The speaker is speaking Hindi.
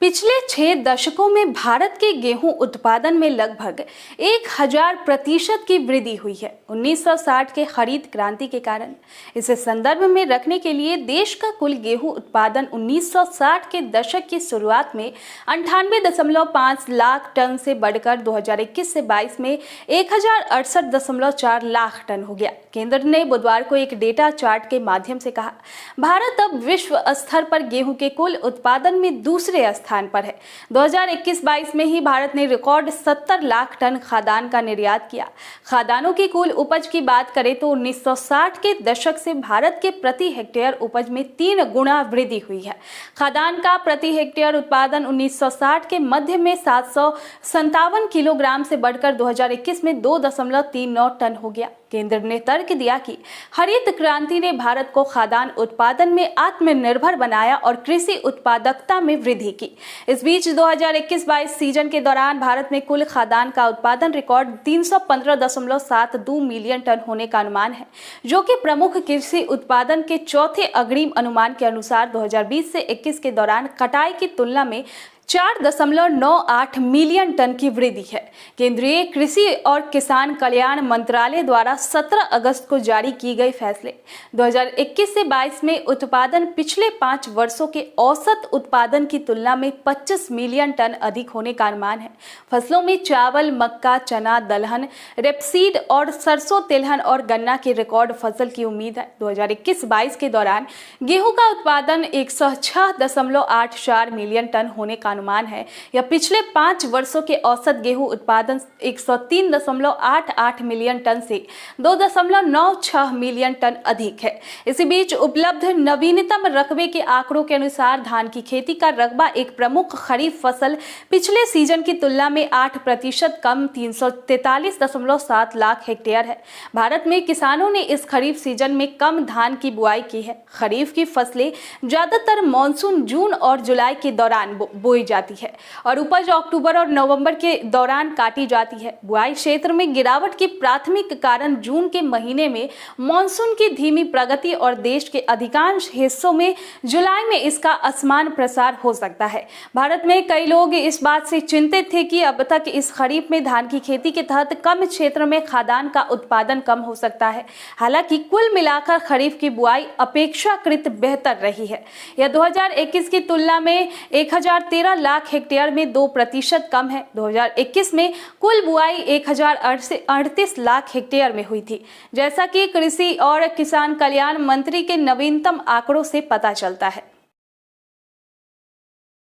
पिछले 6 दशकों में भारत के गेहूं उत्पादन में लगभग 1000% की वृद्धि हुई है 1960 के हरित क्रांति के कारण। इसे संदर्भ में रखने के लिए देश का कुल गेहूं उत्पादन 1960 के दशक की शुरुआत में 98.5 लाख टन से बढ़कर 2021 से 22 में 1068.4 लाख टन हो गया। केंद्र ने बुधवार को एक डेटा चार्ट के माध्यम से कहा, भारत अब विश्व स्तर पर गेहूं के कुल उत्पादन में दूसरे स्थान पर है। 2021-22 में ही भारत ने रिकॉर्ड 70 लाख टन खाद्यान्न का निर्यात किया। खाद्यान्नों की कुल उपज की बात करें तो 1960 के दशक से भारत के प्रति हेक्टेयर उपज में 3 गुना वृद्धि हुई है। खाद्यान्न का प्रति हेक्टेयर उत्पादन 1960 के मध्य में 757 किलोग्राम से बढ़कर 2021 में 2.39 टन हो गया। केंद्र ने तर्क दिया कि हरित क्रांति ने भारत को खाद्यान्न उत्पादन में आत्मनिर्भर बनाया और कृषि उत्पादकता में वृद्धि की। इस बीच 2021-22 सीजन के दौरान भारत में कुल खाद्यान्न का उत्पादन रिकॉर्ड 315.72 मिलियन टन होने का अनुमान है, जो कि प्रमुख कृषि उत्पादन के चौथे अग्रिम अनुमान के अनुसार 2020 से 21 के दौरान कटाई की तुलना में 4.98 मिलियन टन की वृद्धि है। केंद्रीय कृषि और किसान कल्याण मंत्रालय द्वारा 17 अगस्त को जारी की गई फैसले 2021 से 22 में उत्पादन पिछले 5 वर्षों के औसत उत्पादन की तुलना में 25 मिलियन टन अधिक होने का अनुमान है। फसलों में चावल, मक्का, चना, दलहन, रेपसीड और सरसों, तिलहन और गन्ना की रिकॉर्ड फसल की उम्मीद है। 2021-22 के दौरान गेहूं का उत्पादन 106.84 मिलियन टन होने का अनुमान है। यह पिछले 5 वर्षों के औसत गेहूं उत्पादन 103.88 मिलियन टन से 2.96 मिलियन टन अधिक है। इसी बीच उपलब्ध नवीनतम रकबे के आंकड़ों के अनुसार धान की खेती का रकबा एक प्रमुख खरीफ फसल पिछले सीजन की तुलना में 8% कम 343.7 लाख हेक्टेयर है। भारत में किसानों ने इस खरीफ सीजन में कम धान की बुआई की है। खरीफ की फसलें ज्यादातर मानसून जून और जुलाई के दौरान बोई जाती है और उपज अक्टूबर और नवंबर के दौरान काटी जाती है। बुआई क्षेत्र में गिरावट की प्राथमिक कारण जून के महीने में मानसून की धीमी प्रगति और देश के अधिकांश हिस्सों में जुलाई में इसका असमान प्रसार हो सकता है। भारत में कई लोग इस बात से चिंतित थे कि अब तक इस खरीफ में धान की खेती के तहत कम क्षेत्र में खाद्यान्न का उत्पादन कम हो सकता है। हालांकि कुल मिलाकर खरीफ की बुआई अपेक्षाकृत बेहतर रही है। यह 2021 की तुलना में 1013 लाख हेक्टेयर में 2% कम है। 2021 में कुल बुआई 1038 लाख हेक्टेयर में हुई थी, जैसा कि कृषि और किसान कल्याण मंत्री के नवीनतम आंकड़ों से पता चलता है।